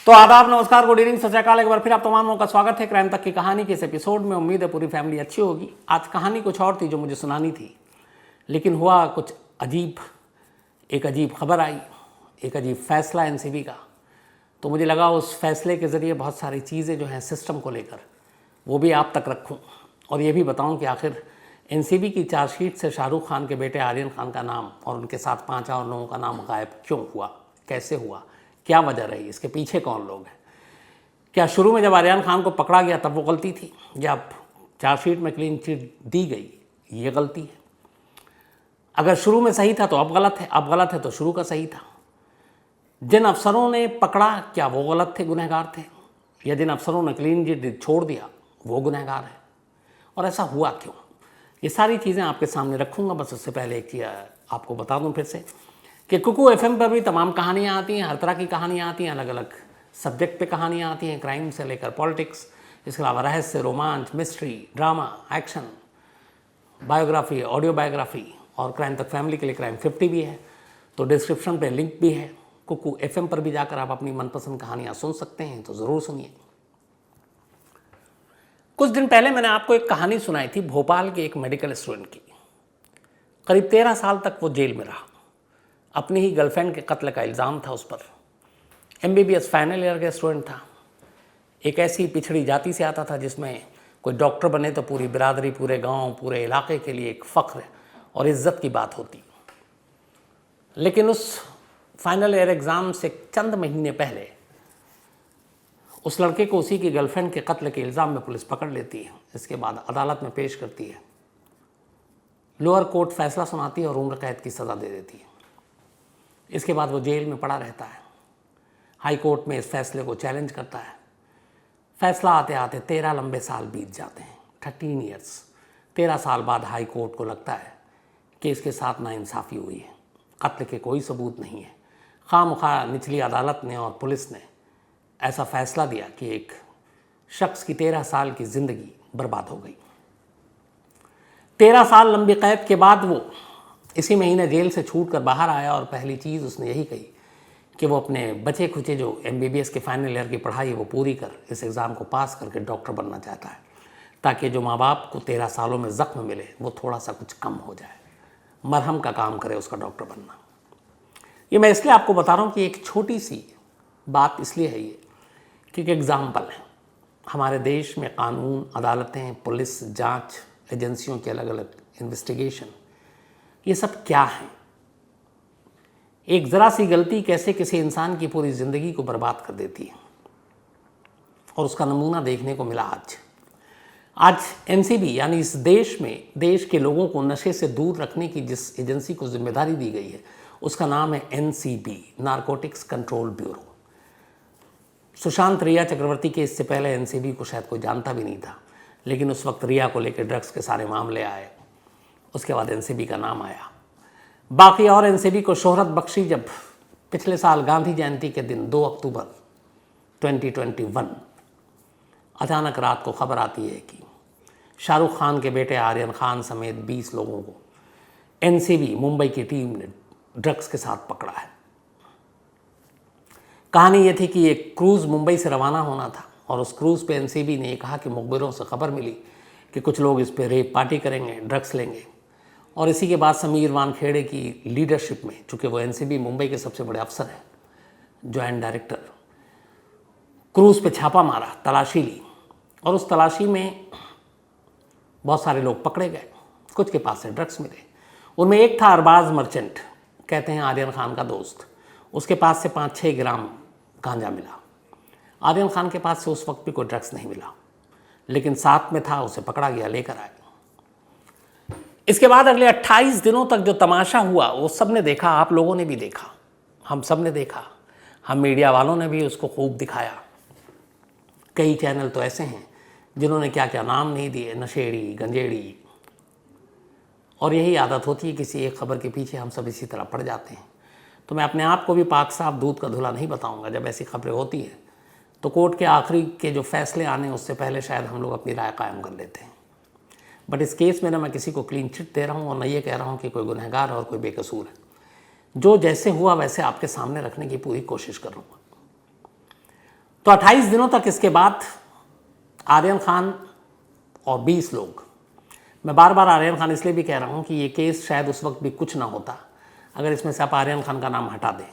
तो आदाब, नमस्कार, गुड इवनिंग, सत श्री अकाल। एक बार फिर आप तमाम लोगों का स्वागत है क्राइम तक की कहानी के इस एपिसोड में। उम्मीद है पूरी फैमिली अच्छी होगी। आज कहानी कुछ और थी जो मुझे सुनानी थी, लेकिन हुआ कुछ अजीब। एक अजीब खबर आई, एक अजीब फैसला एनसीबी का। तो मुझे लगा उस फैसले के ज़रिए बहुत सारी चीज़ें जो हैं सिस्टम को लेकर, वो भी आप तक रखूँ और ये भी बताऊँ कि आखिर एनसीबी की चार्जशीट से शाहरुख खान के बेटे आर्यन खान का नाम और उनके साथ 5 और लोगों का नाम गायब क्यों हुआ, कैसे हुआ, क्या वजह रही, इसके पीछे कौन लोग हैं। क्या शुरू में जब आर्यन खान को पकड़ा गया तब वो गलती थी, जब चार्जशीट में क्लीन चिट दी गई ये गलती है? अगर शुरू में सही था तो अब गलत है, अब गलत है तो शुरू का सही था। जिन अफसरों ने पकड़ा क्या वो गलत थे, गुनहगार थे, या जिन अफसरों ने क्लीन चिट छोड़ दिया वो गुनहगार है? और ऐसा हुआ क्यों? ये सारी चीज़ें आपके सामने रखूँगा। बस उससे पहले एक चीज़ आपको बता दूँ फिर से कि कुकू एफएम पर भी तमाम कहानियाँ आती हैं, हर तरह की कहानियाँ आती हैं, अलग अलग सब्जेक्ट पे कहानियाँ आती हैं, क्राइम से लेकर पॉलिटिक्स, इसके अलावा रहस्य, रोमांच, mystery, drama, action, biography, audio biography और क्राइम तक फैमिली के लिए क्राइम 50 भी है। तो डिस्क्रिप्शन पे लिंक भी है। कुकू एफएम पर भी जाकर आप अपनी मनपसंद कहानियाँ सुन सकते हैं, तो ज़रूर सुनिए। कुछ दिन पहले मैंने आपको एक कहानी सुनाई थी भोपाल के एक मेडिकल स्टूडेंट की। करीब 13 साल तक वो जेल में रहा। अपनी ही गर्लफ्रेंड के कत्ल का इल्ज़ाम था उस पर। एमबीबीएस फाइनल ईयर का स्टूडेंट था। एक ऐसी पिछड़ी जाति से आता था जिसमें कोई डॉक्टर बने तो पूरी बिरादरी, पूरे गांव, पूरे इलाके के लिए एक फ़ख्र और इज़्ज़त की बात होती। लेकिन उस फाइनल ईयर एग्ज़ाम से चंद महीने पहले उस लड़के को उसी की गर्लफ्रेंड के कत्ल के इल्ज़ाम में पुलिस पकड़ लेती है। इसके बाद अदालत में पेश करती है। लोअर कोर्ट फैसला सुनाती है और उम्र कैद की सज़ा दे देती है। इसके बाद वो जेल में पड़ा रहता है। हाई कोर्ट में इस फैसले को चैलेंज करता है। फैसला आते आते 13 लंबे साल बीत जाते हैं, 13 ईयर्स। 13 साल बाद हाई कोर्ट को लगता है कि इसके साथ नाइंसाफ़ी हुई है, कत्ल के कोई सबूत नहीं है। खामखा निचली अदालत ने और पुलिस ने ऐसा फैसला दिया कि एक शख्स की 13 साल की ज़िंदगी बर्बाद हो गई। 13 साल लंबी कैद के बाद वो इसी महीने जेल से छूट कर बाहर आया और पहली चीज़ उसने यही कही कि वो अपने बचे खुचे जो एमबीबीएस के फाइनल ईयर की पढ़ाई है वो पूरी कर इस एग्ज़ाम को पास करके डॉक्टर बनना चाहता है, ताकि जो माँ बाप को 13 सालों में ज़ख्म मिले वो थोड़ा सा कुछ कम हो जाए, मरहम का काम करे उसका डॉक्टर बनना। ये मैं इसलिए आपको बता रहा हूँ कि एक छोटी सी बात इसलिए है ये कि एक एग्ज़ाम्पल है। हमारे देश में कानून, अदालतें, पुलिस, जाँच एजेंसियों की अलग अलग इन्वेस्टिगेशन, ये सब क्या है? एक ज़रा सी गलती कैसे किसी इंसान की पूरी ज़िंदगी को बर्बाद कर देती है, और उसका नमूना देखने को मिला आज एनसीबी यानी इस देश में देश के लोगों को नशे से दूर रखने की जिस एजेंसी को जिम्मेदारी दी गई है उसका नाम है NCB, narcotics control bureau. Sushant Rhea Chakraborty के इससे पहले एनसीबी को शायद कोई जानता भी नहीं था, लेकिन उस वक्त रिया को लेकर ड्रग्स के सारे मामले आए, उसके बाद एनसीबी का नाम आया। बाकी और एनसीबी को शोहरत बख्शी जब पिछले साल गांधी जयंती के दिन 2 अक्टूबर 2021 अचानक रात को खबर आती है कि शाहरुख खान के बेटे आर्यन खान समेत 20 लोगों को एनसीबी मुंबई की टीम ने ड्रग्स के साथ पकड़ा है। कहानी ये थी कि एक क्रूज़ मुंबई से रवाना होना था और उस क्रूज़ पे एनसीबी ने कहा कि मुखबिरों से खबर मिली कि कुछ लोग इस पे रेप पार्टी करेंगे, ड्रग्स लेंगे। और इसी के बाद समीर वानखेड़े की लीडरशिप में, चूँकि वो एनसीबी मुंबई के सबसे बड़े अफसर हैं, जॉइंट डायरेक्टर, क्रूज़ पे छापा मारा, तलाशी ली, और उस तलाशी में बहुत सारे लोग पकड़े गए। कुछ के पास से ड्रग्स मिले। उनमें एक था अरबाज मर्चेंट, कहते हैं आर्यन खान का दोस्त। उसके पास से 5-6 ग्राम गांजा मिला। आर्यन खान के पास से उस वक्त भी कोई ड्रग्स नहीं मिला, लेकिन साथ में था, उसे पकड़ा गया, लेकर आए। इसके बाद अगले 28 दिनों तक जो तमाशा हुआ वो सब ने देखा, आप लोगों ने भी देखा, हम सब ने देखा, हम मीडिया वालों ने भी उसको खूब दिखाया। कई चैनल तो ऐसे हैं जिन्होंने क्या क्या नाम नहीं दिए, नशेड़ी, गंजेड़ी, और यही आदत होती है, किसी एक खबर के पीछे हम सब इसी तरह पड़ जाते हैं। तो मैं अपने आप को भी पाक साफ दूध का धुला नहीं बताऊंगा। जब ऐसी खबरें होती हैं तो कोर्ट के आखिरी के जो फैसले आने उससे पहले शायद हम लोग अपनी राय कायम कर लेते हैं। बट इस केस में ना मैं किसी को क्लीन चिट दे रहा हूँ और न ये कह रहा हूँ कि कोई गुनहगार और कोई बेकसूर है। जो जैसे हुआ वैसे आपके सामने रखने की पूरी कोशिश करूँगा। तो 28 दिनों तक इसके बाद आर्यन खान और 20 लोग, मैं बार बार आर्यन खान इसलिए भी कह रहा हूँ कि ये केस शायद उस वक्त भी कुछ ना होता अगर इसमें से आप आर्यन खान का नाम हटा दें,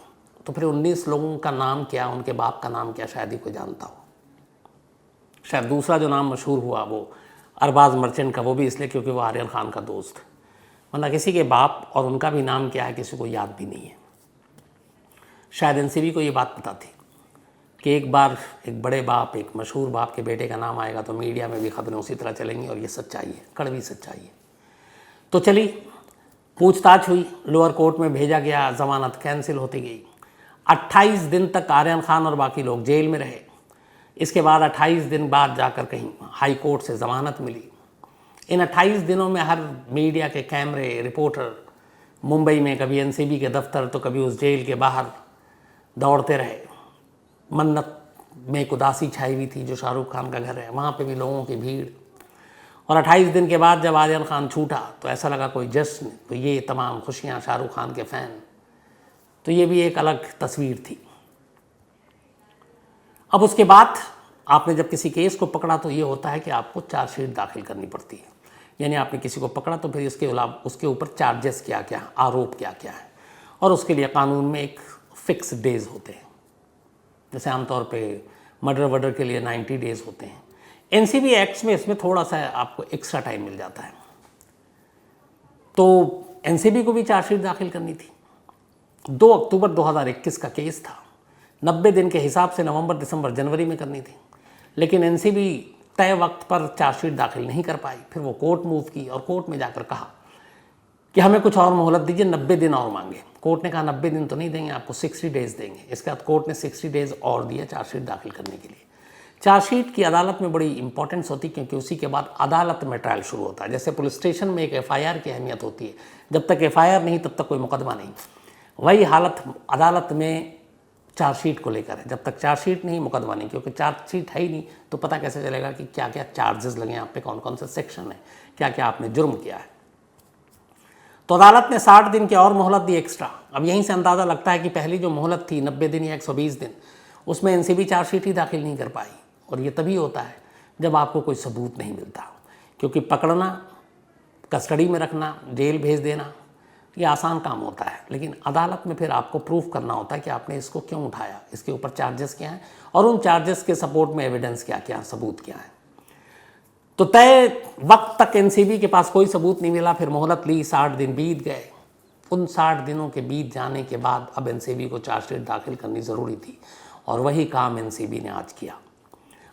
तो फिर 19 लोगों का नाम क्या, उनके बाप का नाम क्या, शायद ही कोई जानता हो। शायद दूसरा जो नाम मशहूर हुआ वो अरबाज मर्चेंट का, वो भी इसलिए क्योंकि वो आर्यन खान का दोस्त, वरना किसी के बाप और उनका भी नाम क्या है किसी को याद भी नहीं है। शायद एनसीबी को ये बात पता थी कि एक बार एक बड़े बाप, एक मशहूर बाप के बेटे का नाम आएगा तो मीडिया में भी खबरें उसी तरह चलेंगी, और ये सच्चाई है, कड़वी सच्चाई है। तो चली, पूछताछ हुई, लोअर कोर्ट में भेजा गया, जमानत कैंसिल होती गई। 28 दिन तक आर्यन खान और बाकी लोग जेल में रहे। इसके बाद 28 दिन बाद जाकर कहीं हाई कोर्ट से ज़मानत मिली। इन 28 दिनों में हर मीडिया के कैमरे, रिपोर्टर मुंबई में, कभी एनसीबी के दफ्तर तो कभी उस जेल के बाहर दौड़ते रहे। मन्नत में एक उदासी छाई हुई थी, जो शाहरुख खान का घर है, वहाँ पे भी लोगों की भीड़। और 28 दिन के बाद जब आर्यन खान छूटा तो ऐसा लगा कोई जश्न, तो ये तमाम खुशियाँ, शाहरुख खान के फ़ैन, तो ये भी एक अलग तस्वीर थी। अब उसके बाद आपने जब किसी केस को पकड़ा तो ये होता है कि आपको चार्जशीट दाखिल करनी पड़ती है। यानी आपने किसी को पकड़ा तो फिर इसके अलावा उसके ऊपर चार्जेस क्या क्या, आरोप क्या क्या है, और उसके लिए कानून में एक फ़िक्स डेज़ होते हैं। जैसे आमतौर पे मर्डर वर्डर के लिए 90 डेज़ होते हैं। एनसीबी एक्ट्स में इसमें थोड़ा सा आपको एक्स्ट्रा टाइम मिल जाता है। तो एनसीबी को भी चार्जशीट दाखिल करनी थी। 2 अक्टूबर 2021 का केस था। 90 दिन के हिसाब से नवंबर, दिसंबर, जनवरी में करनी थी, लेकिन एनसीबी तय वक्त पर चार्जशीट दाखिल नहीं कर पाई। फिर वो कोर्ट मूव की और कोर्ट में जाकर कहा कि हमें कुछ और मोहलत दीजिए, 90 दिन और मांगे। कोर्ट ने कहा 90 दिन तो नहीं देंगे आपको, 60 डेज़ देंगे। इसके बाद कोर्ट ने 60 डेज़ और दिया चार्जशीट दाखिल करने के लिए। चार्जशीट की अदालत में बड़ी इंपॉर्टेंस होती है, क्योंकि उसी के बाद अदालत में ट्रायल शुरू होता है। जैसे पुलिस स्टेशन में एक एफआईआर की अहमियत होती है, जब तक एफआईआर नहीं तब तक कोई मुकदमा नहीं, वही हालत अदालत में चार्जशीट को लेकर है। जब तक चार्जशीट नहीं, मुकदमा नहीं, क्योंकि चार्जशीट है ही नहीं तो पता कैसे चलेगा कि क्या क्या चार्जेस लगे आप पे, कौन कौन से सेक्शन है, क्या क्या आपने जुर्म किया है। तो अदालत ने 60 दिन की और मोहलत दी एक्स्ट्रा। अब यहीं से अंदाज़ा लगता है कि पहली जो मोहलत थी 90 दिन या 120 दिन, उसमें एनसीबी चार्जशीट ही दाखिल नहीं कर पाई। और ये तभी होता है जब आपको कोई सबूत नहीं मिलता, क्योंकि पकड़ना, कस्टडी में रखना, जेल भेज देना, ये आसान काम होता है, लेकिन अदालत में फिर आपको प्रूफ करना होता है कि आपने इसको क्यों उठाया, इसके ऊपर चार्जेस क्या हैं, और उन चार्जेस के सपोर्ट में एविडेंस क्या क्या, सबूत क्या है। तो तय वक्त तक एनसीबी के पास कोई सबूत नहीं मिला। फिर मोहलत ली, 60 दिन बीत गए। उन 60 दिनों के बीत जाने के बाद अब एनसीबी को चार्जशीट दाखिल करनी ज़रूरी थी, और वही काम एनसीबी ने आज किया।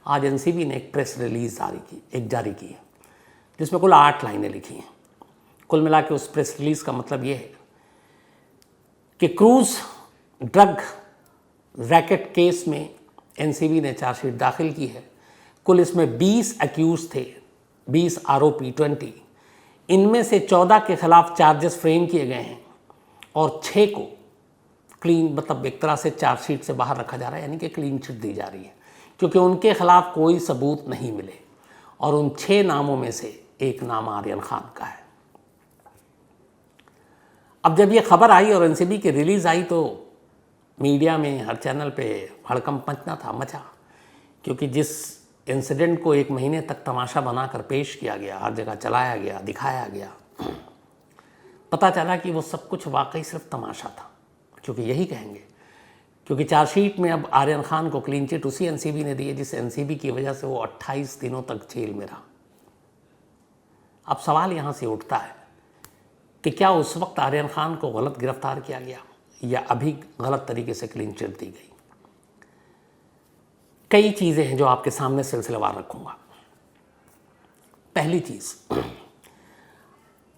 आज एनसीबी ने एक प्रेस रिलीज़ जारी की है, जिसमें कुल 8 लाइनें लिखी हैं। कुल मिला के उस प्रेस रिलीज़ का मतलब ये है कि क्रूज ड्रग रैकेट केस में एनसीबी ने चार्जशीट दाखिल की है। कुल इसमें 20 अक्यूज थे, 20 आरोपी, 20। इनमें से 14 के खिलाफ चार्जेस फ्रेम किए गए हैं, और 6 को क्लीन, मतलब एक तरह से चार्जशीट से बाहर रखा जा रहा है, यानी कि क्लीन चिट दी जा रही है, क्योंकि उनके खिलाफ कोई सबूत नहीं मिले। और उन 6 नामों में से एक नाम आर्यन खान का है। अब जब ये खबर आई और एनसीबी की रिलीज़ आई तो मीडिया में, हर चैनल पे हड़कंप मचा, क्योंकि जिस इंसिडेंट को 1 महीने तक तमाशा बनाकर पेश किया गया, हर जगह चलाया गया, दिखाया गया, पता चला कि वो सब कुछ वाकई सिर्फ तमाशा था। क्योंकि यही कहेंगे, क्योंकि चार्जशीट में अब आर्यन खान को क्लीन चिट उसी एनसीबी ने दी है जिस एनसीबी की वजह से वो 28 दिनों तक जेल में रहा। अब सवाल यहाँ से उठता है कि क्या उस वक्त आर्यन खान को गलत गिरफ्तार किया गया, या अभी गलत तरीके से क्लीन चिट दी गई। कई चीज़ें हैं जो आपके सामने सिलसिलेवार रखूंगा। पहली चीज़,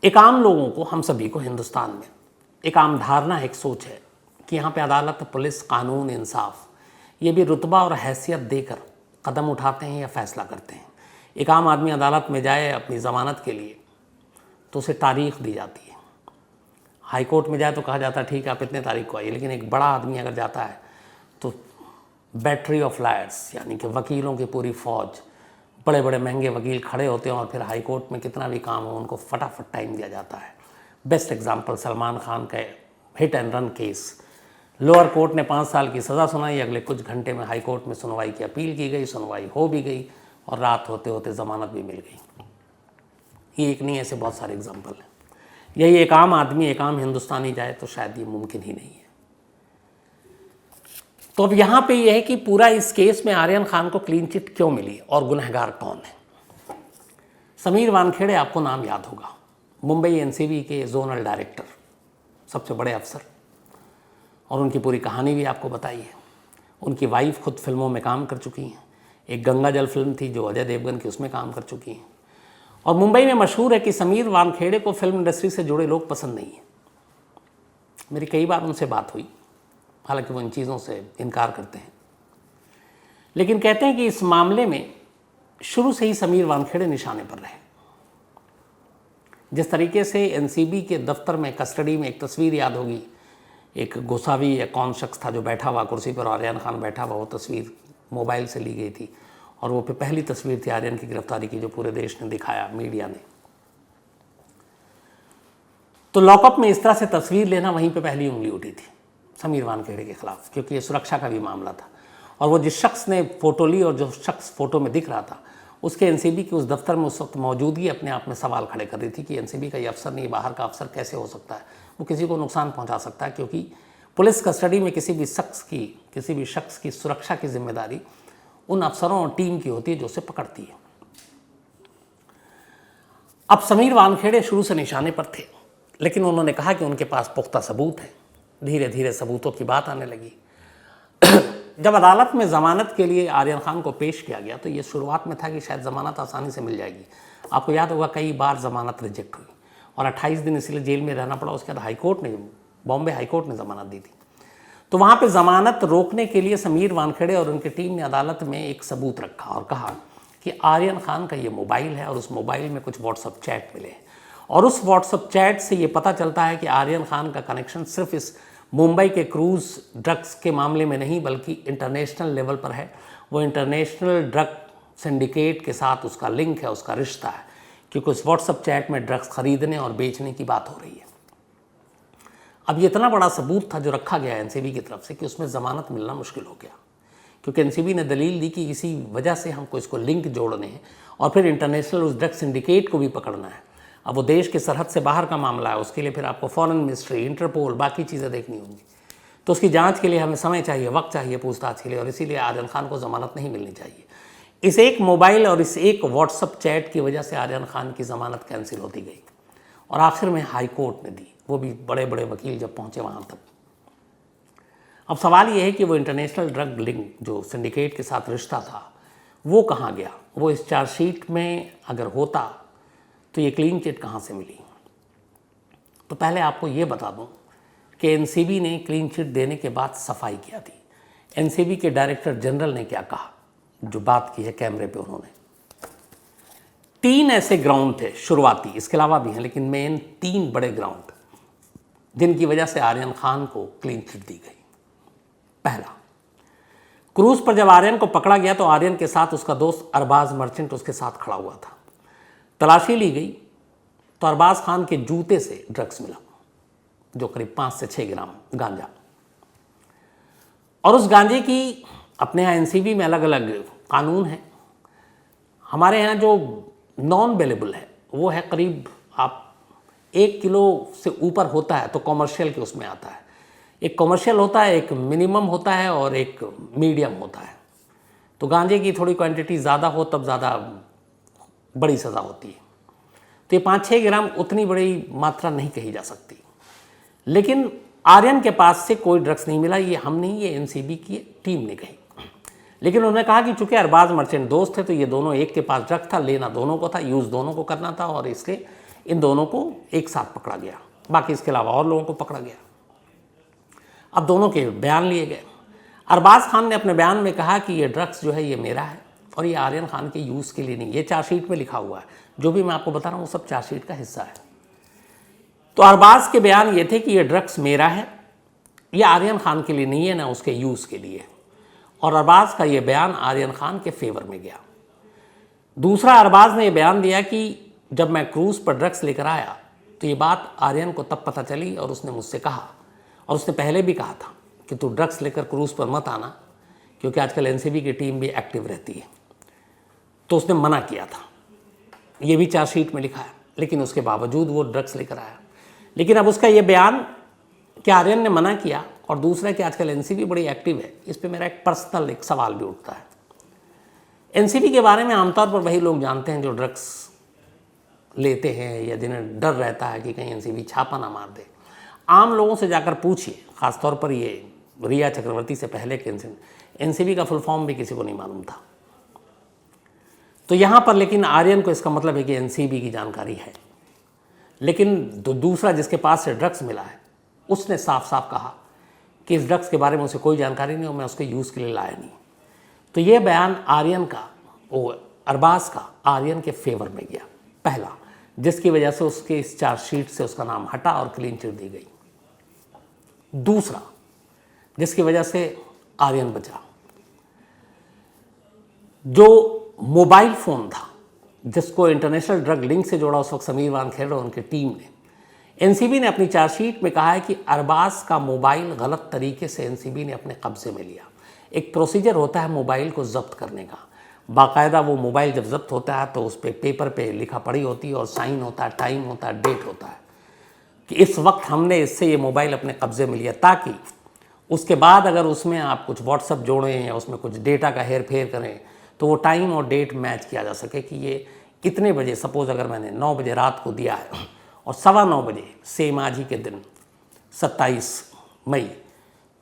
एक आम लोगों को, हम सभी को हिंदुस्तान में एक आम धारणा, एक सोच है कि यहाँ पे अदालत, पुलिस, कानून, इंसाफ, ये भी रुतबा और हैसियत देकर कदम उठाते हैं या फैसला करते हैं। एक आम आदमी अदालत में जाए अपनी ज़मानत के लिए तो उसे तारीख दी जाती है। हाई कोर्ट में जाए तो कहा जाता है ठीक है आप इतने तारीख को आइए, लेकिन एक बड़ा आदमी अगर जाता है तो बैटरी ऑफ लायर्स, यानी कि वकीलों की पूरी फौज, बड़े बड़े महंगे वकील खड़े होते हैं, और फिर हाई कोर्ट में कितना भी काम हो उनको फटाफट टाइम दिया जाता है। बेस्ट एग्जाम्पल सलमान खान का hit and run case lower court ने 5 साल की सज़ा सुनाई, अगले कुछ घंटे में हाई कोर्ट में सुनवाई की अपील की गई, सुनवाई हो भी गई और रात होते होते ज़मानत भी मिल गई। ये एक नहीं, ऐसे बहुत सारे एग्जाम्पल हैं। यही एक आम आदमी, एक आम हिंदुस्तानी जाए तो शायद ये मुमकिन ही नहीं है। तो अब यहाँ पे ये है कि पूरा इस केस में आर्यन खान को क्लीन चिट क्यों मिली और गुनहगार कौन है। समीर वानखेड़े, आपको नाम याद होगा, मुंबई एनसीबी के जोनल डायरेक्टर, सबसे बड़े अफसर, और उनकी पूरी कहानी भी आपको बताई है। उनकी वाइफ खुद फिल्मों में काम कर चुकी हैं, एक गंगा जल फिल्म थी जो अजय देवगन की, उसमें काम कर चुकी हैं। और मुंबई में मशहूर है कि समीर वानखेड़े को फिल्म इंडस्ट्री से जुड़े लोग पसंद नहीं हैं। मेरी कई बार उनसे बात हुई, हालांकि वो इन चीज़ों से इनकार करते हैं, लेकिन कहते हैं कि इस मामले में शुरू से ही समीर वानखेड़े निशाने पर रहे। जिस तरीके से एनसीबी के दफ्तर में कस्टडी में एक तस्वीर याद होगी, एक गोसावी या कौन शख्स था जो बैठा हुआ कुर्सी पर, आर्यन खान बैठा हुआ, वो तस्वीर मोबाइल से ली गई थी और वो पहली तस्वीर थी आर्यन की गिरफ्तारी की जो पूरे देश ने दिखाया, मीडिया ने। तो लॉकअप में इस तरह से तस्वीर लेना, वहीं पे पहली उंगली उठी थी समीर वानखेड़े के खिलाफ, क्योंकि ये सुरक्षा का भी मामला था। और वो जिस शख्स ने फ़ोटो ली और जो शख्स फ़ोटो में दिख रहा था, उसके एनसीबी की उस दफ्तर में उस वक्त मौजूदगी अपने आप में सवाल खड़े कर रही थी कि एनसीबी का ये अफसर नहीं, बाहर का अफसर कैसे हो सकता है, वो किसी को नुकसान पहुंचा सकता है। क्योंकि पुलिस कस्टडी में किसी भी शख्स की सुरक्षा की जिम्मेदारी उन अफसरों और टीम की होती है जो उसे पकड़ती है। अब समीर वानखेड़े शुरू से निशाने पर थे, लेकिन उन्होंने कहा कि उनके पास पुख्ता सबूत है। धीरे धीरे सबूतों की बात आने लगी। जब अदालत में ज़मानत के लिए आर्यन खान को पेश किया गया तो ये शुरुआत में था कि शायद ज़मानत आसानी से मिल जाएगी। आपको याद होगा कई बार ज़मानत रिजेक्ट हुई और 28 दिन इसलिए जेल में रहना पड़ा। उसके बाद बॉम्बे हाई कोर्ट ने ज़मानत दी थी। तो वहाँ पे ज़मानत रोकने के लिए समीर वानखेड़े और उनकी टीम ने अदालत में एक सबूत रखा और कहा कि आर्यन खान का ये मोबाइल है और उस मोबाइल में कुछ व्हाट्सअप चैट मिले और उस व्हाट्सअप चैट से ये पता चलता है कि आर्यन खान का कनेक्शन सिर्फ इस मुंबई के क्रूज़ ड्रग्स के मामले में नहीं बल्कि इंटरनेशनल लेवल पर है। वो इंटरनेशनल ड्रग सिंडिकेट के साथ उसका लिंक है, उसका रिश्ता है, क्योंकि उस व्हाट्सअप चैट में ड्रग्स खरीदने और बेचने की बात हो रही है। अब ये इतना बड़ा सबूत था जो रखा गया एनसीबी की तरफ से कि उसमें ज़मानत मिलना मुश्किल हो गया, क्योंकि एनसीबी ने दलील दी कि इसी वजह से हमको इसको लिंक जोड़ने हैं और फिर इंटरनेशनल उस ड्रग सिंडिकेट को भी पकड़ना है। अब वो देश के सरहद से बाहर का मामला है, उसके लिए फिर आपको फॉरेन मिनिस्ट्री, इंटरपोल, बाकी चीज़ें देखनी होंगी। तो उसकी जांच के लिए हमें समय चाहिए, वक्त चाहिए पूछताछ के लिए, और इसीलिए आर्यन खान को ज़मानत नहीं मिलनी चाहिए। इस एक मोबाइल और इस एक व्हाट्सअप चैट की वजह से आर्यन खान की ज़मानत कैंसिल होती गई और आखिर में हाई कोर्ट ने दी, वो भी बड़े बड़े वकील जब पहुँचे वहाँ तक। अब सवाल ये है कि वो इंटरनेशनल ड्रग लिंक जो सिंडिकेट के साथ रिश्ता था वो कहाँ गया। वो इस चार्जशीट में अगर होता तो ये क्लीन चिट कहाँ से मिली। तो पहले आपको ये बता दूं कि एनसीबी ने क्लीन चिट देने के बाद सफाई किया थी। एनसीबी के डायरेक्टर जनरल ने क्या कहा, जो बात की है कैमरे पे उन्होंने, 3 ऐसे ग्राउंड थे शुरुआती, इसके अलावा भी हैं लेकिन मेन 3 बड़े ग्राउंड जिनकी वजह से आर्यन खान को क्लीन चिट दी गई। पहला, क्रूज पर जब आर्यन को पकड़ा गया तो आर्यन के साथ उसका दोस्त अरबाज मर्चेंट उसके साथ खड़ा हुआ था। तलाशी ली गई तो अरबाज खान के जूते से ड्रग्स मिला जो करीब 5 से 6 ग्राम गांजा, और उस गांजे की अपने यहाँ एनसीबी में अलग अलग कानून है। हमारे यहाँ जो नॉन बेलेबल है वो है करीब आप 1 किलो से ऊपर होता है तो कॉमर्शियल के उसमें आता है। एक कॉमर्शियल होता है, एक मिनिमम होता है और एक मीडियम होता है। तो गांजे की थोड़ी क्वांटिटी ज़्यादा हो तब ज़्यादा बड़ी सज़ा होती है। तो ये 5-6 ग्राम उतनी बड़ी मात्रा नहीं कही जा सकती, लेकिन आर्यन के पास से कोई ड्रग्स नहीं मिला। ये हम नहीं, ये एनसीबी की टीम ने कही। लेकिन उन्होंने कहा कि चूंकि अरबाज मर्चेंट दोस्त थे तो ये दोनों, एक के पास ड्रग था, लेना दोनों को था, यूज़ दोनों को करना था, और इसलिए इन दोनों को एक साथ पकड़ा गया। बाकी इसके अलावा और लोगों को पकड़ा गया। अब दोनों के बयान लिए गए। अरबाज खान ने अपने बयान में कहा कि ये ड्रग्स जो है ये मेरा है और ये आर्यन खान के यूज़ के लिए नहीं। ये चार्जशीट में लिखा हुआ है, जो भी मैं आपको बता रहा हूँ वो सब चार्जशीट का हिस्सा है। तो अरबाज के बयान ये थे कि ये ड्रग्स मेरा है, ये आर्यन खान के लिए नहीं है, ना उसके यूज़ के लिए। और अरबाज का ये बयान आर्यन खान के फेवर में गया। दूसरा, अरबाज ने ये बयान दिया कि जब मैं क्रूज़ पर ड्रग्स लेकर आया तो ये बात आर्यन को तब पता चली और उसने मुझसे कहा, और उसने पहले भी कहा था कि तू ड्रग्स लेकर क्रूज़ पर मत आना, क्योंकि आजकल एनसीबी की टीम भी एक्टिव रहती है। तो उसने मना किया था, ये भी चार्जशीट में लिखा है, लेकिन उसके बावजूद वो ड्रग्स लेकर आया। लेकिन अब उसका ये बयान कि आर्यन ने मना किया, और दूसरा कि आजकल एनसीबी बड़ी एक्टिव है, इस पर मेरा एक पर्सनल सवाल भी उठता है। एनसीबी के बारे में आमतौर पर वही लोग जानते हैं जो ड्रग्स लेते हैं या जिन्हें डर रहता है कि कहीं एनसीबी छापा ना मार दे। आम लोगों से जाकर पूछिए, खासतौर पर ये रिया चक्रवर्ती से पहले के एनसीबी का फुल फॉर्म भी किसी को नहीं मालूम था। तो यहाँ पर लेकिन आर्यन को इसका मतलब है कि एनसीबी की जानकारी है, लेकिन दूसरा जिसके पास से ड्रग्स मिला है उसने साफ साफ कहा कि इस ड्रग्स के बारे में उसे कोई जानकारी नहीं और मैं उसके यूज़ के लिए लाया नहीं। तो ये बयान आर्यन का, वो अरबाज का आर्यन के फेवर में गया, पहला, जिसकी वजह से उसके इस चार्जशीट से उसका नाम हटा और क्लीन चिट दी गई। दूसरा, जिसकी वजह से आर्यन बचा, जो मोबाइल फ़ोन था जिसको इंटरनेशनल ड्रग लिंक से जोड़ा उस वक्त समीर वानखेड़े और उनकी टीम ने, एनसीबी ने अपनी चार्जशीट में कहा है कि अरबाज का मोबाइल गलत तरीके से एनसीबी ने अपने कब्जे में लिया। एक प्रोसीजर होता है मोबाइल को जब्त करने का, बाकायदा वो मोबाइल जब जब्त होता है तो उस पर पेपर पे लिखा पढ़ी होती है और साइन होता है, टाइम होता है, डेट होता है कि इस वक्त हमने इससे ये मोबाइल अपने कब्जे में लिया, ताकि उसके बाद अगर उसमें आप कुछ व्हाट्सअप जोड़ें या उसमें कुछ डेटा का हेर फेर करें तो वो टाइम और डेट मैच किया जा सके कि ये इतने बजे, सपोज़ अगर मैंने 9 बजे रात को दिया है और 9:15 बजे सेम आज ही के दिन 27 मई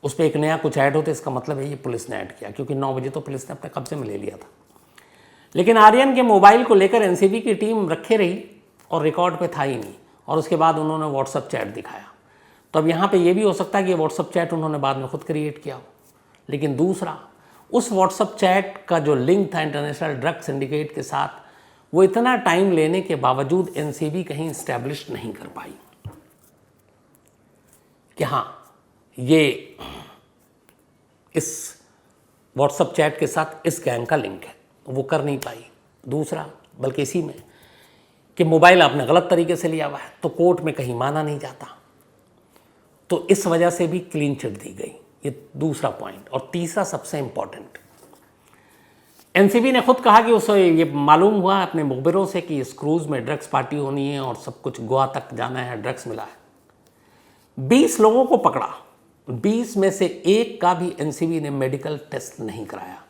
उस पर एक नया कुछ ऐड होता है, इसका मतलब है ये पुलिस ने ऐड किया, क्योंकि 9 बजे तो पुलिस ने अपने कब्जे में ले लिया था। लेकिन आर्यन के मोबाइल को लेकर एनसीबी की टीम रखे रही और रिकॉर्ड पे था ही नहीं, और उसके बाद उन्होंने व्हाट्सअप चैट दिखाया। तो अब यहाँ पे ये भी हो सकता है कि ये व्हाट्सअप चैट उन्होंने बाद में खुद क्रिएट किया हो। लेकिन दूसरा, उस व्हाट्सअप चैट का जो लिंक था इंटरनेशनल ड्रग सिंडिकेट के साथ, वो इतना टाइम लेने के बावजूद एनसीबी कहीं इस्टेब्लिश नहीं कर पाई कि हाँ ये इस व्हाट्सअप चैट के साथ इस गैंग का लिंक है, वो कर नहीं पाई। दूसरा, बल्कि इसी में कि मोबाइल आपने गलत तरीके से लिया हुआ है तो कोर्ट में कहीं माना नहीं जाता, तो इस वजह से भी क्लीन चिट दी गई। ये दूसरा पॉइंट। और तीसरा सबसे इंपॉर्टेंट, एनसीबी ने खुद कहा कि उसे ये मालूम हुआ अपने मुखबिरों से कि इस क्रूज में ड्रग्स पार्टी होनी है और सब कुछ गोवा तक जाना है, ड्रग्स मिला है। 20 लोगों को पकड़ा, 20 में से एक का भी एनसीबी ने मेडिकल टेस्ट नहीं कराया,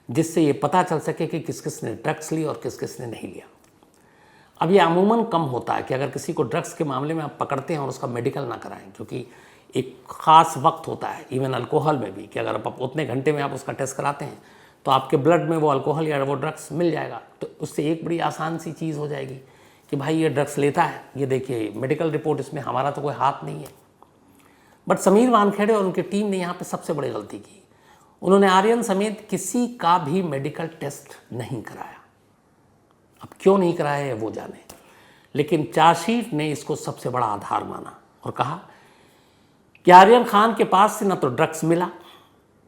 जिससे ये पता चल सके कि किस किस ने ड्रग्स ली और किस किस ने नहीं लिया। अब ये अमूमन कम होता है कि अगर किसी को ड्रग्स के मामले में आप पकड़ते हैं और उसका मेडिकल ना कराएं, क्योंकि एक ख़ास वक्त होता है, इवन अल्कोहल में भी, कि अगर आप उतने घंटे में आप उसका टेस्ट कराते हैं तो आपके ब्लड में वो अल्कोहल या वो ड्रग्स मिल जाएगा। तो उससे एक बड़ी आसान सी चीज़ हो जाएगी कि भाई ये ड्रग्स लेता है, ये देखिए मेडिकल रिपोर्ट, इसमें हमारा तो कोई हाथ नहीं है। बट समीर वानखेड़े और उनकी टीम ने यहाँ पे सबसे बड़ी गलती की, उन्होंने आर्यन समेत किसी का भी मेडिकल टेस्ट नहीं कराया। अब क्यों नहीं कराया है वो जाने, लेकिन चार्जशीट ने इसको सबसे बड़ा आधार माना और कहा कि आर्यन खान के पास से ना तो ड्रग्स मिला,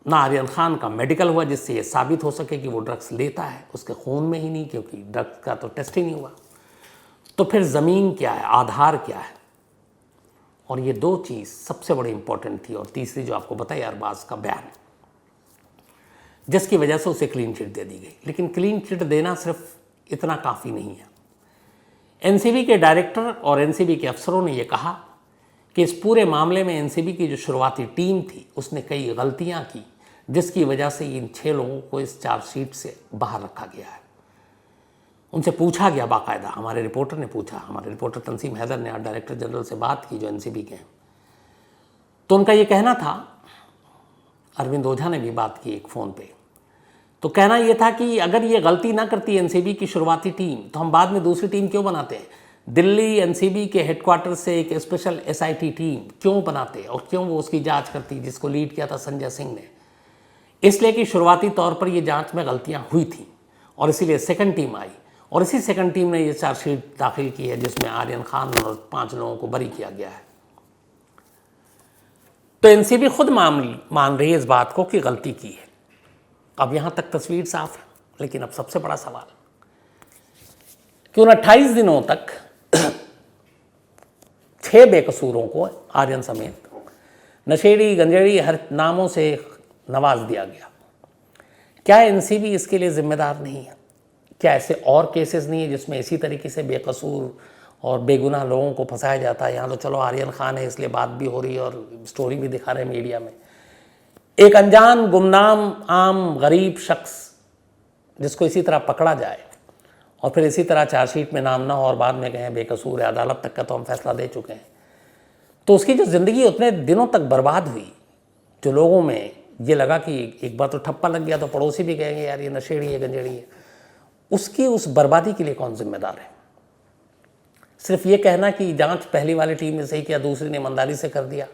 ना आर्यन खान का मेडिकल हुआ जिससे ये साबित हो सके कि वो ड्रग्स लेता है, उसके खून में ही नहीं, क्योंकि ड्रग्स का तो टेस्ट ही नहीं हुआ। तो फिर ज़मीन क्या है, आधार क्या है? और ये दो चीज़ सबसे बड़ी इंपॉर्टेंट थी। और तीसरी जो आपको बताई, अरबाज का बयान, जिसकी वजह से उसे क्लीन चिट दे दी गई। लेकिन क्लीन चिट देना सिर्फ इतना काफ़ी नहीं है। एनसीबी के डायरेक्टर और एनसीबी के अफसरों ने यह कहा कि इस पूरे मामले में एनसीबी की जो शुरुआती टीम थी उसने कई गलतियां की, जिसकी वजह से इन 6 लोगों को इस चार्जशीट से बाहर रखा गया है। उनसे पूछा गया, बाकायदा हमारे रिपोर्टर ने पूछा, हमारे रिपोर्टर तंसीम हैदर ने डायरेक्टर जनरल से बात की जो एनसीबी के हैं, तो उनका ये कहना था, अरविंद ओझा ने भी बात की एक फ़ोन पे, तो कहना ये था कि अगर ये गलती ना करती एनसीबी की शुरुआती टीम तो हम बाद में दूसरी टीम क्यों बनाते हैं? दिल्ली एनसीबी के हेडक्वार्टर से एक स्पेशल एसआईटी टीम क्यों बनाते और क्यों वो उसकी जांच करती, जिसको लीड किया था संजय सिंह ने? इसलिए कि शुरुआती तौर पर ये जांच में गलतियां हुई थी और इसीलिए सेकंड टीम आई और इसी सेकंड टीम ने ये चार्जशीट दाखिल की है जिसमें आर्यन खान और 5 लोगों को बरी किया गया है। तो एनसीबी खुद मान रही है इस बात को कि गलती की है। अब यहां तक तस्वीर साफ है, लेकिन अब सबसे बड़ा सवाल कि उन 28 दिनों तक 6 बेकसूरों को, आर्यन समेत, नशेड़ी गंजेड़ी हर नामों से नवाज दिया गया। क्या एनसीबी इसके लिए जिम्मेदार नहीं है? क्या ऐसे और केसेस नहीं है जिसमें इसी तरीके से बेकसूर और बेगुनाह लोगों को फंसाया जाता है? यहाँ तो चलो आर्यन खान है इसलिए बात भी हो रही है और स्टोरी भी दिखा रहे हैं मीडिया में। एक अनजान गुमनाम आम गरीब शख्स जिसको इसी तरह पकड़ा जाए और फिर इसी तरह चार्जशीट में नाम ना हो और बाद में कहें बेकसूर है, अदालत तक का तो हम फैसला दे चुके हैं, तो उसकी जो ज़िंदगी उतने दिनों तक बर्बाद हुई, जो लोगों में ये लगा कि एक बार तो ठप्पा लग गया तो पड़ोसी भी कहेंगे यार ये नशेड़ी है गंजेड़ी है, उसकी उस बर्बादी के लिए कौन जिम्मेदार है? सिर्फ ये कहना कि जांच पहली वाली टीम ने सही किया दूसरी ने ईमानदारी से कर दिया,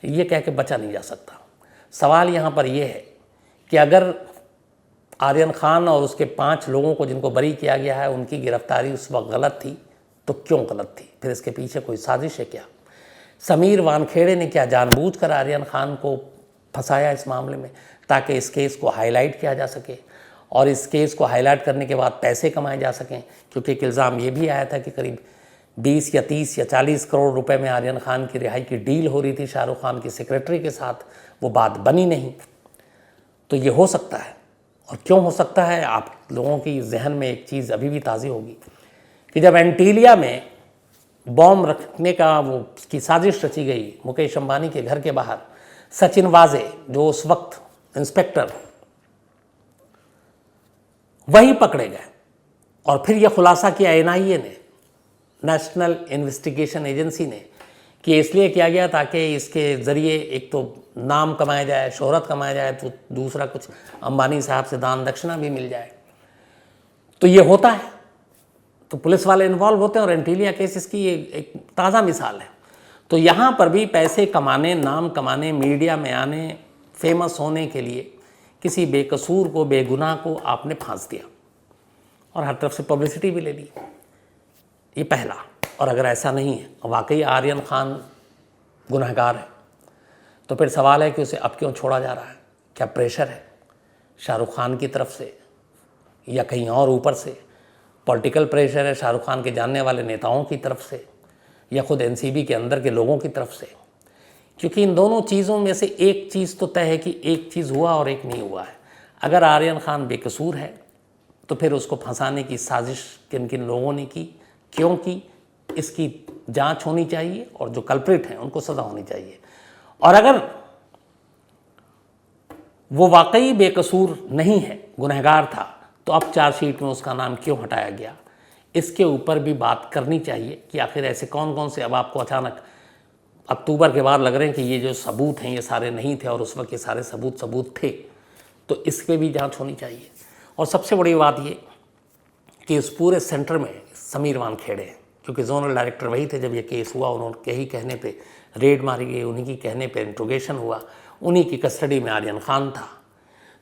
ये कह के बचा नहीं जा सकता। सवाल यहाँ पर यह है कि अगर आर्यन खान और उसके 5 लोगों को जिनको बरी किया गया है उनकी गिरफ्तारी उस वक्त गलत थी, तो क्यों गलत थी? फिर इसके पीछे कोई साजिश है क्या? समीर वानखेड़े ने क्या जानबूझकर आर्यन खान को फंसाया इस मामले में ताकि इस केस को हाईलाइट किया जा सके और इस केस को हाईलाइट करने के बाद पैसे कमाए जा सकें? क्योंकि एक इल्ज़ाम ये भी आया था कि करीब 20 या 30 या 40 करोड़ रुपए में आर्यन खान की रिहाई की डील हो रही थी शाहरुख खान की सेक्रेटरी के साथ, वो बात बनी नहीं। तो ये हो सकता है। और क्यों हो सकता है? आप लोगों की जहन में एक चीज़ अभी भी ताज़ी होगी कि जब एंटीलिया में बॉम्ब रखने का वो की साजिश रची गई मुकेश अंबानी के घर के बाहर, सचिन वाजे जो उस वक्त इंस्पेक्टर, वही पकड़े गए और फिर यह खुलासा किया एनआईए ने, नेशनल इन्वेस्टिगेशन एजेंसी ने, कि इसलिए किया गया ताकि इसके ज़रिए एक तो नाम कमाया जाए, शोहरत कमाया जाए, तो दूसरा कुछ अंबानी साहब से दान दक्षिणा भी मिल जाए। तो ये होता है, तो पुलिस वाले इन्वॉल्व होते हैं और एंटीलिया केस इसकी एक ताज़ा मिसाल है। तो यहाँ पर भी पैसे कमाने, नाम कमाने, मीडिया में आने, फेमस होने के लिए किसी बेकसूर को, बेगुनाह को आपने फांस दिया और हर तरफ से पब्लिसिटी भी ले ली। ये पहला। और अगर ऐसा नहीं है, वाकई आर्यन खान गुनहगार है, तो फिर सवाल है कि उसे अब क्यों छोड़ा जा रहा है? क्या प्रेशर है शाहरुख खान की तरफ से या कहीं और ऊपर से? पॉलिटिकल प्रेशर है शाहरुख खान के जानने वाले नेताओं की तरफ से या खुद एनसीबी के अंदर के लोगों की तरफ से? क्योंकि इन दोनों चीज़ों में से एक चीज़ तो तय है कि एक चीज़ हुआ और एक नहीं हुआ है। अगर आर्यन खान बेकसूर है तो फिर उसको फंसाने की साजिश किन किन लोगों ने की, क्यों की, इसकी जांच होनी चाहिए और जो कल्प्रिट हैं उनको सज़ा होनी चाहिए। और अगर वो वाकई बेकसूर नहीं है, गुनहगार था, तो अब चार्जशीट में उसका नाम क्यों हटाया गया, इसके ऊपर भी बात करनी चाहिए कि आखिर ऐसे कौन कौन से, अब आपको अचानक अक्टूबर के बाद लग रहे हैं कि ये जो सबूत हैं ये सारे नहीं थे और उस वक्त ये सारे सबूत थे, तो इस पर भी जांच होनी चाहिए। और सबसे बड़ी बात ये कि इस पूरे सेंटर में समीर वानखेड़े हैं, क्योंकि जोनल डायरेक्टर वही थे जब ये केस हुआ, उन्होंने ही कहने पे रेड मारी गई, उन्हीं की कहने पे इंट्रोगेशन हुआ, उन्हीं की कस्टडी में आर्यन खान था।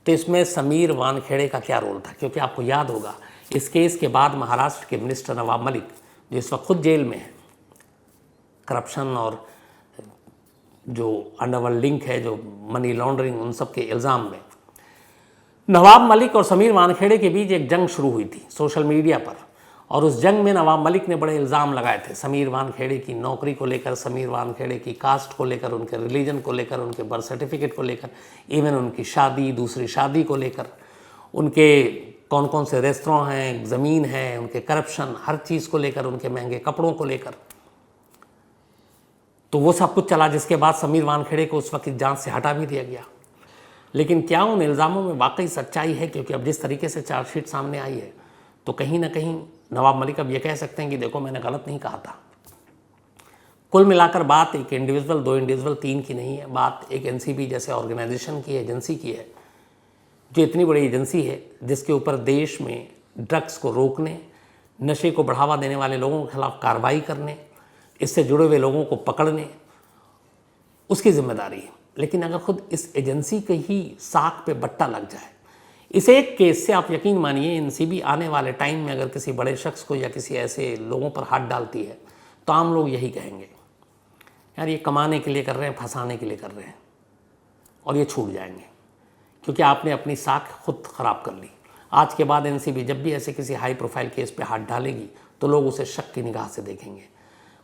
तो इसमें समीर वानखेड़े का क्या रोल था? क्योंकि आपको याद होगा इस केस के बाद महाराष्ट्र के मिनिस्टर नवाब मलिक, जो इस वक्त खुद जेल में है, करप्शन और जो अंडरवर्ल्ड लिंक है, जो मनी लॉन्ड्रिंग, उन सब के इल्ज़ाम में नवाब मलिक और समीर वानखेड़े के बीच एक जंग शुरू हुई थी सोशल मीडिया पर। और उस जंग में नवाब मलिक ने बड़े इल्ज़ाम लगाए थे समीर वानखेड़े की नौकरी को लेकर, समीर वानखेड़े की कास्ट को लेकर, उनके रिलीजन को लेकर, उनके बर्थ सर्टिफिकेट को लेकर, इवन उनकी शादी, दूसरी शादी को लेकर, उनके कौन कौन से रेस्तरां हैं, ज़मीन है, उनके करप्शन, हर चीज़ को लेकर, उनके महंगे कपड़ों को लेकर। तो वो सब कुछ चला, जिसके बाद समीर वानखेड़े को उस वक्त जांच से हटा भी दिया गया। लेकिन क्या उन इल्ज़ामों में वाकई सच्चाई है? क्योंकि अब जिस तरीके से चार्जशीट सामने आई है तो कहीं ना कहीं नवाब मलिक अब ये कह सकते हैं कि देखो मैंने गलत नहीं कहा था। कुल मिलाकर बात एक इंडिविजुअल, 2 इंडिविजुअल, 3 की नहीं है, बात एक एनसीबी जैसे ऑर्गेनाइजेशन की, एजेंसी की है, जो इतनी बड़ी एजेंसी है जिसके ऊपर देश में ड्रग्स को रोकने, नशे को बढ़ावा देने वाले लोगों के खिलाफ कार्रवाई करने, इससे जुड़े हुए लोगों को पकड़ने, उसकी जिम्मेदारी है। लेकिन अगर खुद इस एजेंसी के ही साख पे बट्टा लग जाए, इस एक केस से आप यकीन मानिए एनसीबी आने वाले टाइम में अगर किसी बड़े शख्स को या किसी ऐसे लोगों पर हाथ डालती है तो आम लोग यही कहेंगे, यार ये कमाने के लिए कर रहे हैं, फंसाने के लिए कर रहे हैं, और ये छूट जाएंगे क्योंकि आपने अपनी साख खुद ख़राब कर ली। आज के बाद एनसीबी जब भी ऐसे किसी हाई प्रोफाइल केस पे हाथ डालेगी तो लोग उसे शक की निगाह से देखेंगे,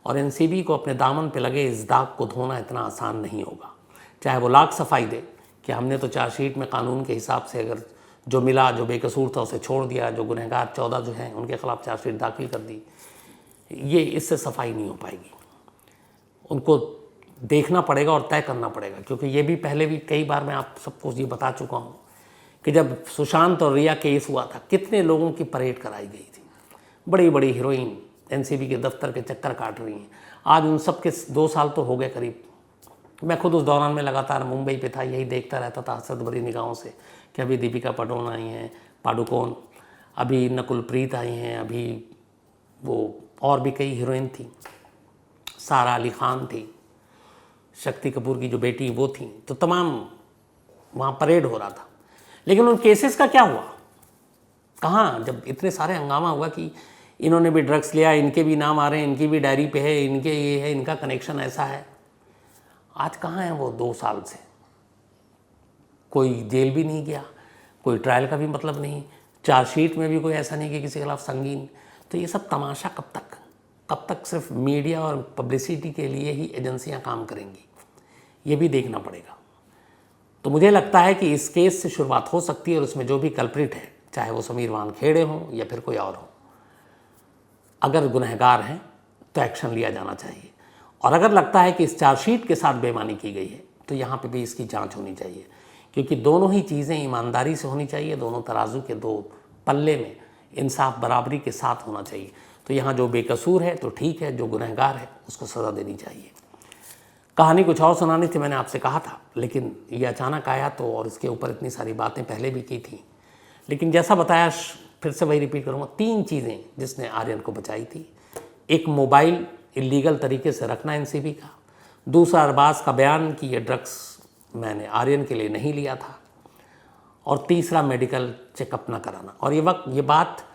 और एनसीबी को अपने दामन पे लगे इस दाग को धोना इतना आसान नहीं होगा। चाहे वो लाख सफाई दे कि हमने तो चार्जशीट में कानून के हिसाब से अगर जो मिला, जो बेकसूर था उसे छोड़ दिया, जो गुनहगार 14 जो हैं उनके खिलाफ चार्जशीट दाखिल कर दी, ये इससे सफाई नहीं हो पाएगी। उनको देखना पड़ेगा और तय करना पड़ेगा, क्योंकि ये भी पहले भी कई बार मैं आप सबको ये बता चुका हूँ कि जब सुशांत और रिया केस हुआ था कितने लोगों की परेड कराई गई थी। बड़ी बड़ी हीरोइन एनसीबी के दफ्तर के चक्कर काट रही हैं। आज उन सब के 2 साल तो हो गए करीब। मैं खुद उस दौरान में लगातार मुंबई पे था, यही देखता रहता था हसरत भरी निगाहों से कि अभी दीपिका पाडुकोण, अभी नकुलप्रीत आई हैं, अभी वो और भी कई हीरोइन थी, सारा अली खान थी, शक्ति कपूर की जो बेटी वो थी, तो तमाम वहाँ परेड हो रहा था। लेकिन उन केसेस का क्या हुआ? कहाँ? जब इतने सारे हंगामा हुआ कि इन्होंने भी ड्रग्स लिया, इनके भी नाम आ रहे हैं, इनकी भी डायरी पे है, इनके ये है, इनका कनेक्शन ऐसा है, आज कहाँ है वो 2 साल से? कोई जेल भी नहीं गया, कोई ट्रायल का भी मतलब नहीं, चार्जशीट में भी कोई ऐसा नहीं कि किसी के खिलाफ संगीन। तो ये सब तमाशा कब तक सिर्फ मीडिया और पब्लिसिटी के लिए ही एजेंसियां काम करेंगी, ये भी देखना पड़ेगा। तो मुझे लगता है कि इस केस से शुरुआत हो सकती है और उसमें जो भी कल्प्रिट है, चाहे वो समीर वानखेड़े हों या फिर कोई और हो, अगर गुनहगार हैं तो एक्शन लिया जाना चाहिए। और अगर लगता है कि इस चार्जशीट के साथ बेईमानी की गई है तो यहाँ पे भी इसकी जांच होनी चाहिए, क्योंकि दोनों ही चीज़ें ईमानदारी से होनी चाहिए, दोनों तराजू के 2 पल्ले में इंसाफ बराबरी के साथ होना चाहिए। तो यहाँ जो बेकसूर है तो ठीक है, जो गुनहगार है उसको सज़ा देनी चाहिए। कहानी कुछ और सुनानी थी, मैंने आपसे कहा था, लेकिन ये अचानक आया तो, और इसके ऊपर इतनी सारी बातें पहले भी की थी, लेकिन जैसा बताया फिर से वही रिपीट करूँगा। 3 चीज़ें जिसने आर्यन को बचाई थी। एक, मोबाइल इलीगल तरीके से रखना एनसीबी का। दूसरा, अरबाज का बयान कि ये ड्रग्स मैंने आर्यन के लिए नहीं लिया था। और तीसरा, मेडिकल चेकअप ना कराना। और ये बात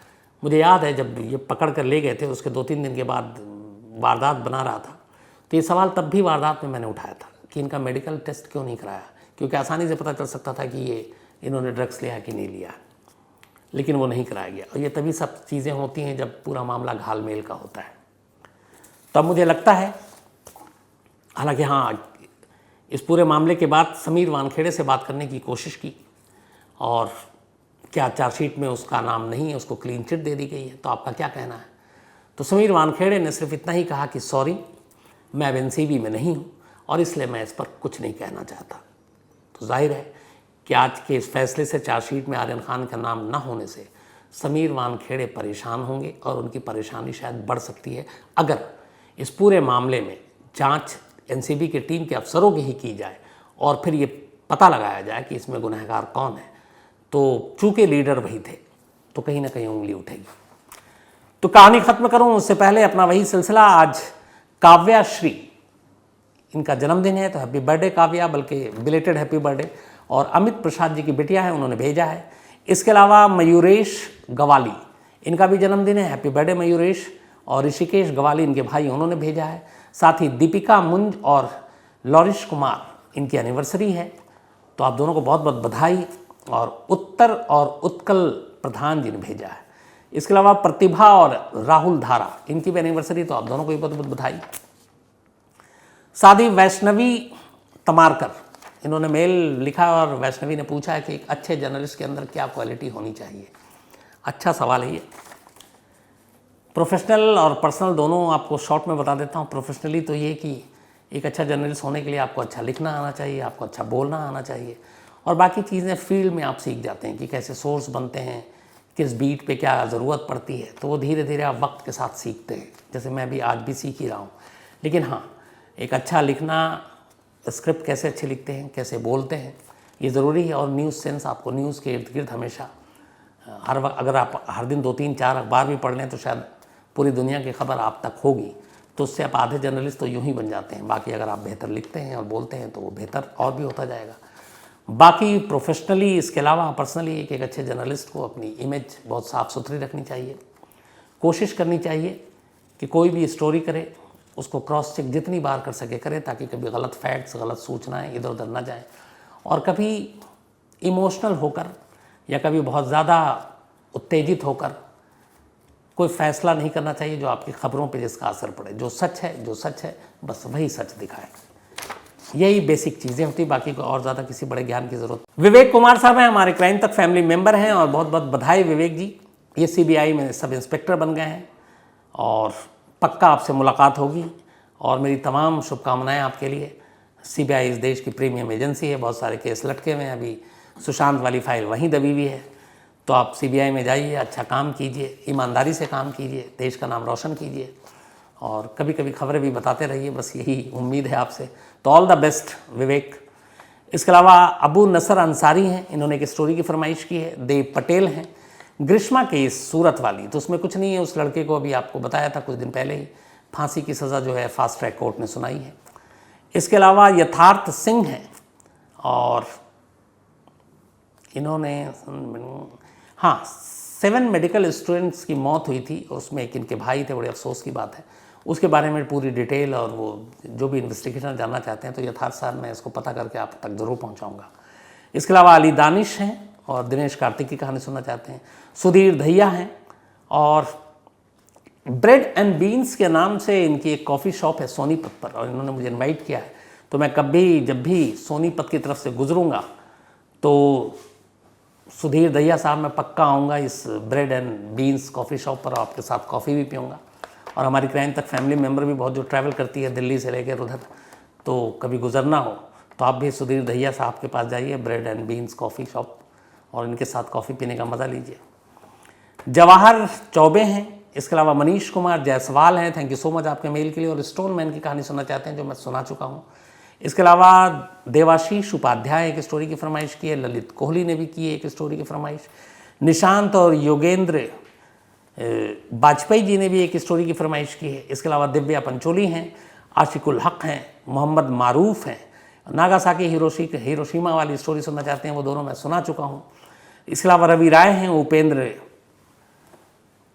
मुझे याद है, जब ये पकड़ कर ले गए थे उसके 2-3 दिन के बाद वारदात बना रहा था, तो ये सवाल तब भी वारदात में मैंने उठाया था कि इनका मेडिकल टेस्ट क्यों नहीं कराया, क्योंकि आसानी से पता चल सकता था कि ये इन्होंने ड्रग्स लिया कि नहीं लिया, लेकिन वो नहीं कराया गया। और ये तभी सब चीज़ें होती हैं जब पूरा मामला घालमेल का होता है। तब मुझे लगता है, हालांकि हाँ, इस पूरे मामले के बाद समीर वानखेड़े से बात करने की कोशिश की, और क्या चार्जशीट में उसका नाम नहीं है, उसको क्लीन चिट दे दी गई है, तो आपका क्या कहना है? तो समीर वानखेड़े ने सिर्फ इतना ही कहा कि सॉरी, मैं अब एनसीबी में नहीं हूँ और इसलिए मैं इस पर कुछ नहीं कहना चाहता। तो जाहिर है कि आज के इस फैसले से, चार्जशीट में आर्यन खान का नाम न होने से समीर वानखेड़े परेशान होंगे, और उनकी परेशानी शायद बढ़ सकती है अगर इस पूरे मामले में जांच एनसीबी की टीम के अफसरों की ही की जाए और फिर ये पता लगाया जाए कि इसमें गुनहगार कौन है। तो चूँकि लीडर वही थे तो कहीं ना कहीं उंगली उठेगी। तो कहानी ख़त्म करूँ उससे पहले अपना वही सिलसिला, आज काव्या श्री, इनका जन्मदिन है, तो हैप्पी बर्थडे काव्या, बल्कि बिलेटेड हैप्पी बर्थडे। और अमित प्रसाद जी की बिटिया है, उन्होंने भेजा है। इसके अलावा मयूरेश गवाली, इनका भी जन्मदिन है, हैप्पी बर्थडे मयूरेश। और ऋषिकेश गवाली इनके भाई, उन्होंने भेजा है। साथ ही दीपिका मुंज और लॉरिश कुमार, इनकी एनिवर्सरी है, तो आप दोनों को बहुत बहुत बधाई। और उत्तर और उत्कल प्रधान जी ने भेजा है। इसके अलावा प्रतिभा और राहुल धारा, इनकी भी एनिवर्सरी, तो आप दोनों को भी बहुत बहुत बधाई। साथ ही वैष्णवी तमारकर, इन्होंने मेल लिखा और वैष्णवी ने पूछा है कि एक अच्छे जर्नलिस्ट के अंदर क्या क्वालिटी होनी चाहिए। अच्छा सवाल है ये। प्रोफेशनल और पर्सनल दोनों आपको शॉर्ट में बता देता हूँ। प्रोफेशनली तो ये कि एक अच्छा जर्नलिस्ट होने के लिए आपको अच्छा लिखना आना चाहिए, आपको अच्छा बोलना आना चाहिए, और बाकी चीज़ें फील्ड में आप सीख जाते हैं कि कैसे सोर्स बनते हैं, किस बीट पे क्या ज़रूरत पड़ती है, तो वो धीरे धीरे आप वक्त के साथ सीखते हैं। जैसे मैं भी आज भी सीख ही रहा हूँ। लेकिन हाँ, एक अच्छा लिखना, स्क्रिप्ट कैसे अच्छे लिखते हैं, कैसे बोलते हैं, ये ज़रूरी है। और न्यूज़ सेंस, आपको न्यूज़ के इर्द गिर्द हमेशा हर वक्त, अगर आप हर दिन 2-3-4 अखबार भी पढ़ लें तो शायद पूरी दुनिया की खबर आप तक होगी, तो उससे आप आधे जर्नलिस्ट तो यूं ही बन जाते हैं। बाकी अगर आप बेहतर लिखते हैं और बोलते हैं तो वो बेहतर और भी होता जाएगा। बाकी प्रोफेशनली, इसके अलावा पर्सनली, एक अच्छे जर्नलिस्ट को अपनी इमेज बहुत साफ़ सुथरी रखनी चाहिए। कोशिश करनी चाहिए कि कोई भी स्टोरी करे उसको क्रॉस चेक जितनी बार कर सके करे, ताकि कभी गलत फैक्ट्स, गलत सूचनाएं इधर उधर ना जाएं। और कभी इमोशनल होकर या कभी बहुत ज़्यादा उत्तेजित होकर कोई फैसला नहीं करना चाहिए जो आपकी खबरों पे जिसका असर पड़े। जो सच है बस वही सच दिखाए। यही बेसिक चीज़ें होती, बाकी को और ज़्यादा किसी बड़े ज्ञान की ज़रूरत। विवेक कुमार साहब हैं, हमारे क्राइम तक फैमिली मेंबर हैं, और बहुत बहुत बधाई विवेक जी, ये CBI में सब इंस्पेक्टर बन गए हैं और पक्का आपसे मुलाकात होगी। और मेरी तमाम शुभकामनाएं आपके लिए। CBI इस देश की प्रीमियम एजेंसी है, बहुत सारे केस लटके हुए हैं, अभी सुशांत वाली फाइल वहीं दबी हुई है। तो आप CBI में जाइए, अच्छा काम कीजिए, ईमानदारी से काम कीजिए, देश का नाम रोशन कीजिए, और कभी कभी खबरें भी बताते रहिए, बस यही उम्मीद है आपसे। तो ऑल द बेस्ट विवेक। इसके अलावा अबू नसर अंसारी हैं, इन्होंने एक स्टोरी की फरमाइश की है। देव पटेल हैं, ग्रीष्मा केस सूरत वाली, तो उसमें कुछ नहीं है, उस लड़के को अभी आपको बताया था कुछ दिन पहले ही, फांसी की सज़ा जो है फास्ट ट्रैक कोर्ट ने सुनाई है। इसके अलावा यथार्थ सिंह हैं, और इन्होंने 7 मेडिकल स्टूडेंट्स की मौत हुई थी, उसमें एक इनके भाई थे, बड़े अफसोस की बात है। उसके बारे में पूरी डिटेल और वो जो भी इन्वेस्टिगेशन जानना चाहते हैं तो यथार्थ साहब मैं इसको पता करके आप तक ज़रूर पहुंचाऊंगा। इसके अलावा अली दानिश हैं, और दिनेश कार्तिक की कहानी सुनना चाहते हैं। सुधीर दहिया हैं, और ब्रेड एंड बीन्स के नाम से इनकी एक कॉफ़ी शॉप है सोनीपत पर, और इन्होंने मुझे इनवाइट किया है। तो मैं कभी जब भी सोनीपत की तरफ से गुजरूंगा तो सुधीर दहिया साहब मैं पक्का आऊँगा इस bread and beans coffee shop पर, आपके साथ कॉफ़ी भी पीऊँगा। और हमारी क्राइम तक फैमिली मेम्बर भी बहुत जो ट्रैवल करती है दिल्ली से लेकर उधर, तो कभी गुजरना हो तो आप भी सुधीर दहिया साहब के पास जाइए, bread and beans coffee shop, और इनके साथ कॉफ़ी पीने का मज़ा लीजिए। जवाहर चौबे हैं, इसके अलावा मनीष कुमार जायसवाल हैं, थैंक यू सो मच आपके मेल के लिए। और स्टोन मैन की कहानी सुनना चाहते हैं जो मैं सुना चुका हूँ। इसके अलावा देवाशीष उपाध्याय एक स्टोरी की फरमाइश की है, ललित कोहली ने भी की है एक स्टोरी की फरमाइश, निशांत और योगेंद्र वाजपेयी जी ने भी एक स्टोरी की फरमाइश की है। इसके अलावा दिव्या पंचोली हैं, आशिकुल हक हैं, मोहम्मद मारूफ हैं, नागासाकी हिरोशिमा वाली स्टोरी सुनना चाहते हैं, वो दोनों मैं सुना चुका हूँ। इसके अलावा रवि राय हैं,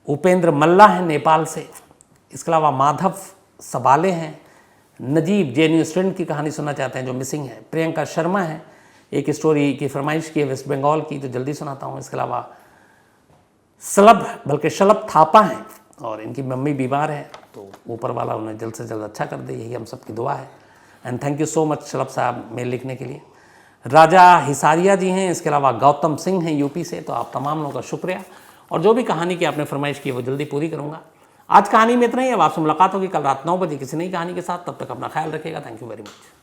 उपेंद्र मल्ला हैं नेपाल से। इसके अलावा माधव सबाले हैं, नजीब JNU स्टूडेंट की कहानी सुनना चाहते हैं जो मिसिंग है। प्रियंका शर्मा है, एक स्टोरी की फरमाइश की है वेस्ट बंगाल की, तो जल्दी सुनाता हूँ। इसके अलावा शलभ थापा हैं, और इनकी मम्मी बीमार है, तो ऊपर वाला उन्हें जल्द से जल्द अच्छा कर दे, यही हम सबकी दुआ है। And thank you so much Shalabh साहब मेल लिखने के लिए। राजा हिसारिया जी हैं, इसके अलावा गौतम सिंह हैं UP से। तो आप तमाम लोगों का शुक्रिया, और जो भी कहानी की आपने फरमाइश की है वो जल्दी पूरी करूँगा। आज कहानी में इतना ही, अब आपसे मुलाकात होगी कल रात 9 बजे किसी नई कहानी के साथ। तब तक अपना ख्याल रखिएगा। Thank you very much.